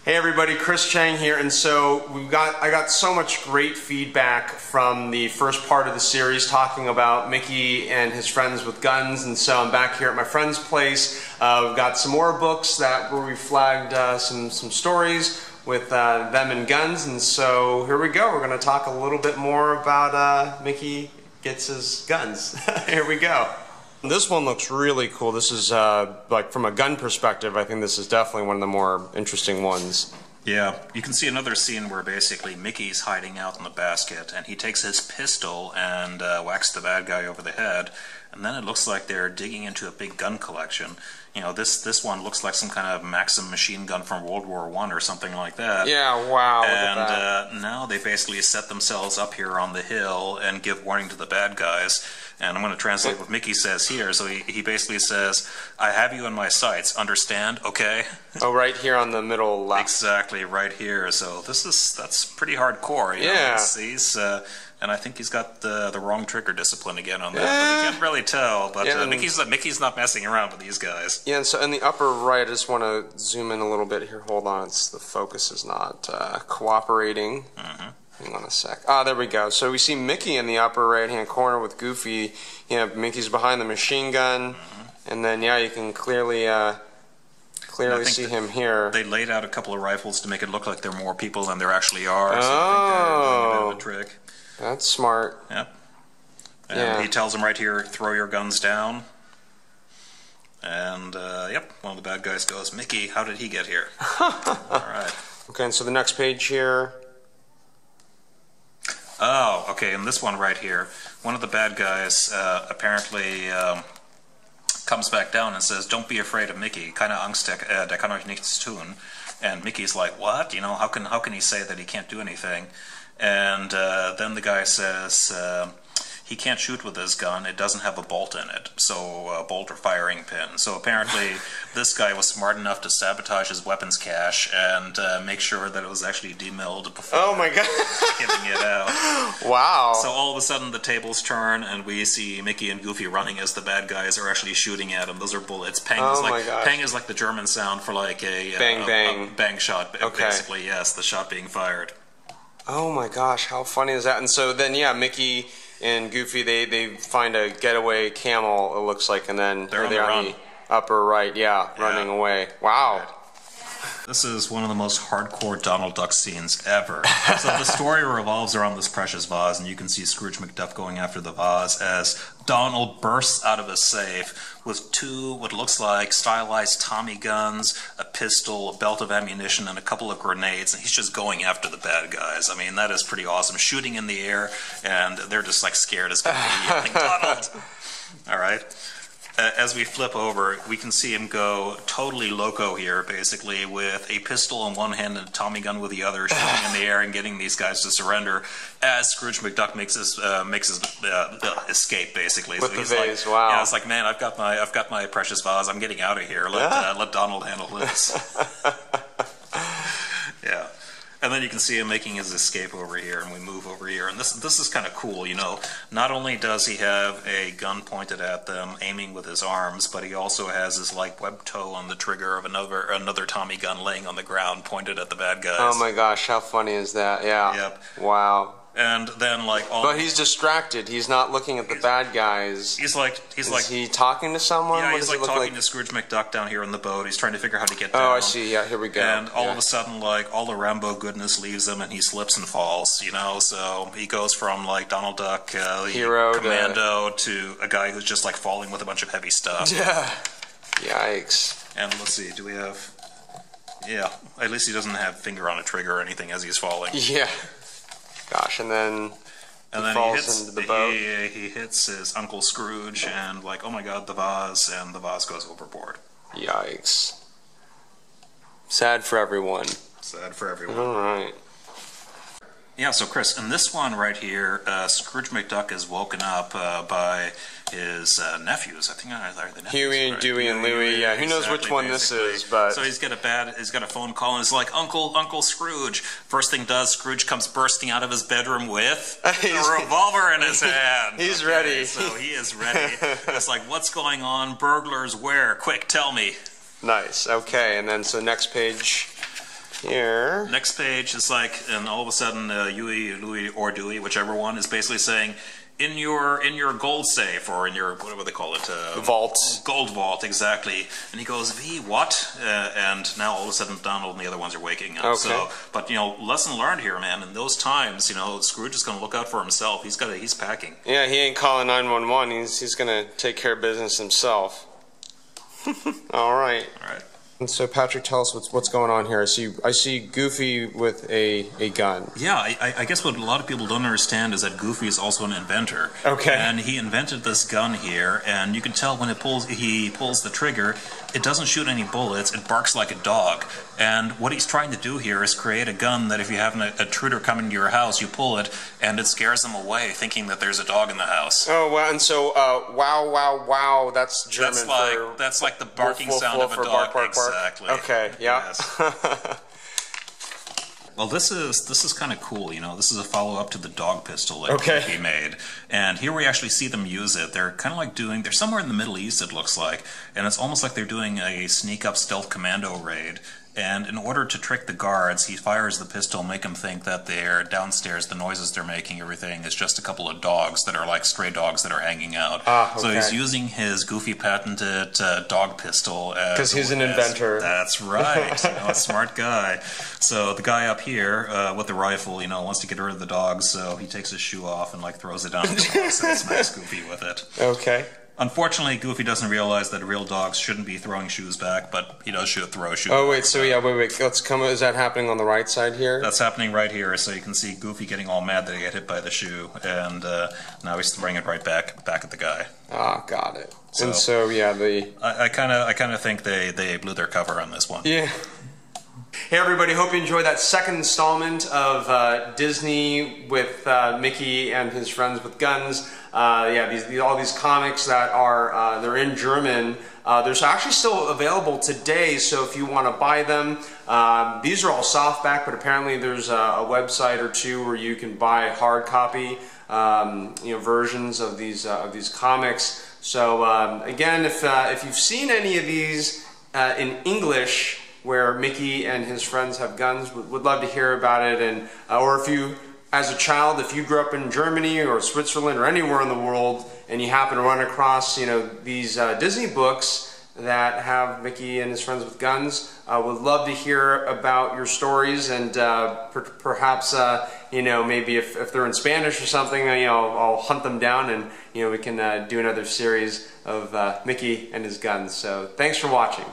Hey everybody, Chris Chang here, and so I got so much great feedback from the first part of the series talking about Mickey and his friends with guns, and so I'm back here at my friend's place. We've got some more books where we flagged some stories with them and guns, and so here we go. We're going to talk a little bit more about Mickey gets his guns. Here we go. This one looks really cool. This is, like, from a gun perspective, I think this is definitely one of the more interesting ones. Yeah, you can see another scene where basically Mickey's hiding out in the basket, and he takes his pistol and whacks the bad guy over the head, and then it looks like they're digging into a big gun collection. You know, this one looks like some kind of Maxim machine gun from World War I or something like that. Yeah, wow, look and at that. Now they basically set themselves up here on the hill and give warning to the bad guys. And I'm going to translate what Mickey says here. So he basically says, "I have you in my sights, understand, okay?" Oh, right here on the middle left. Exactly, right here. So that's pretty hardcore. You know? Yeah. And I think he's got the wrong trigger discipline again on that. But we can't really tell. But yeah, Mickey's not messing around with these guys. Yeah, and so in the upper right, I just want to zoom in a little bit here. Hold on, the focus is not cooperating. Mm-hmm. Hang on a sec. Ah, there we go. So we see Mickey in the upper right-hand corner with Goofy. You know, Mickey's behind the machine gun, and then yeah, you can clearly see him here. They laid out a couple of rifles to make it look like there are more people than there actually are. Oh, so I think they're doing a bit of a trick. That's smart. Yep. And he tells them right here, "Throw your guns down." And yep, one of the bad guys goes, "Mickey, how did he get here?" All right. Okay, and so the next page here. Oh, okay, and this one right here, one of the bad guys apparently comes back down and says, "Don't be afraid of Mickey, keine Angst, der kann euch nichts tun." And Mickey's like, "What? You know, how can he say that he can't do anything?" And then the guy says, he can't shoot with his gun, it doesn't have a bolt in it, so a bolt or firing pin. So apparently this guy was smart enough to sabotage his weapons cache and make sure that it was actually demilled before giving it out. Wow. So all of a sudden the tables turn and we see Mickey and Goofy running as the bad guys are actually shooting at him. Those are bullets. Pang is like the German sound for like a bang bang. A bang shot, basically, yes, the shot being fired. Oh my gosh, how funny is that? And so then, yeah, Mickey and Goofy, they find a getaway camel, it looks like, and then they're on the upper right, running away. Wow. Right. This is one of the most hardcore Donald Duck scenes ever. So the story revolves around this precious vase, and you can see Scrooge McDuck going after the vase as Donald bursts out of a safe with two what looks like stylized Tommy guns, a pistol, a belt of ammunition, and a couple of grenades, and he's just going after the bad guys. I mean, that is pretty awesome. Shooting in the air, and they're just like scared as can be, yelling, "Donald!" All right. As we flip over, we can see him go totally loco here, basically, with a pistol in one hand and a Tommy gun with the other, shooting in the air and getting these guys to surrender. As Scrooge McDuck makes his escape, basically. With so the he's vase, like, wow. Yeah, it's like, man, I've got my precious vase. I'm getting out of here. Let Donald handle this. Yeah. And then you can see him making his escape over here, and we move over here. And this is kind of cool, you know. Not only does he have a gun pointed at them, aiming with his arms, but he also has his like web toe on the trigger of another Tommy gun laying on the ground, pointed at the bad guys. Oh my gosh, how funny is that? Yeah. Yep. Wow. And then But he's distracted. He's not looking at the bad guys. Is he talking to someone? Yeah, what he's like talking to Scrooge McDuck down here on the boat. He's trying to figure out how to get down. Oh, I see. Yeah, here we go. And all of a sudden, like, all the Rambo goodness leaves him, and he slips and falls. You know, so he goes from like Donald Duck, hero, commando, to a guy who's just like falling with a bunch of heavy stuff. Yeah. Yikes. And let's see, do we have? Yeah, at least he doesn't have finger on a trigger or anything as he's falling. Yeah. Gosh, and then he falls into the boat. He hits his Uncle Scrooge, and like, oh my God, the vase, and the vase goes overboard. Yikes. Sad for everyone. Sad for everyone. All right. Yeah, so Chris, in this one right here, Scrooge McDuck is woken up by his nephews. I think they're the nephews. Huey, right? Dewey, and Louie. Yeah, who knows which one this is? But so he's got a phone call, and it's like, Uncle Scrooge. First thing does, Scrooge comes bursting out of his bedroom with a revolver in his hand. He's ready. So he is ready. It's like, what's going on? Burglars where? Quick, tell me. Nice. Okay, and then so next page. here. Next page is like, and all of a sudden, Huey, Louie, or Dewey, whichever one, is basically saying, in your gold safe, or in your, what do they call it? Vault. Gold vault, exactly. And he goes, V, what? And now all of a sudden Donald and the other ones are waking up. Okay. So, but, you know, lesson learned here, man. In those times, you know, Scrooge is going to look out for himself. He's packing. Yeah, he ain't calling 911. He's going to take care of business himself. All right. All right. And so, Patrick, tell us what's going on here. I see Goofy with a gun. Yeah, I guess what a lot of people don't understand is that Goofy is also an inventor. Okay. And he invented this gun here, and you can tell when he pulls the trigger, it doesn't shoot any bullets, it barks like a dog. And what he's trying to do here is create a gun that if you have an intruder come into your house, you pull it, and it scares them away, thinking that there's a dog in the house. Oh, wow, and so, wow, wow, wow, that's German that's like the barking sound of a dog. Bark, bark, bark. Exactly. Okay, yeah. Yes. Well, this is kind of cool, you know. This is a follow-up to the dog pistol that Goofy made. And here we actually see them use it. They're kind of like they're somewhere in the Middle East, it looks like. And it's almost like they're doing a sneak-up stealth commando raid. And in order to trick the guards, he fires the pistol, make them think that they're downstairs, the noises they're making, everything is just a couple of dogs that are like stray dogs that are hanging out. Ah, okay. So he's using his Goofy patented dog pistol. Because he's an inventor. That's right. You know, a smart guy. So the guy up here with the rifle, you know, wants to get rid of the dogs, so he takes his shoe off and like throws it down the box and smacks Goofy with it. Okay. Unfortunately, Goofy doesn't realize that real dogs shouldn't be throwing shoes back, but he does throw a shoe. Oh wait, so yeah, wait. Let's come. Is that happening on the right side here? That's happening right here. So you can see Goofy getting all mad that he got hit by the shoe, and now he's throwing it right back at the guy. Ah, got it. And so yeah, I kind of think they blew their cover on this one. Yeah. Hey everybody, hope you enjoyed that second installment of Disney with Mickey and his friends with guns. Yeah, all these comics that are they're in German. They're actually still available today, so if you want to buy them, these are all softback, but apparently there's a website or two where you can buy hard copy, versions of these comics. So again, if you've seen any of these in English, where Mickey and his friends have guns, would love to hear about it, and or if you, as a child, if you grew up in Germany or Switzerland or anywhere in the world, and you happen to run across these Disney books that have Mickey and his friends with guns, would love to hear about your stories, and perhaps maybe if they're in Spanish or something, I'll hunt them down, and we can do another series of Mickey and his guns. So thanks for watching.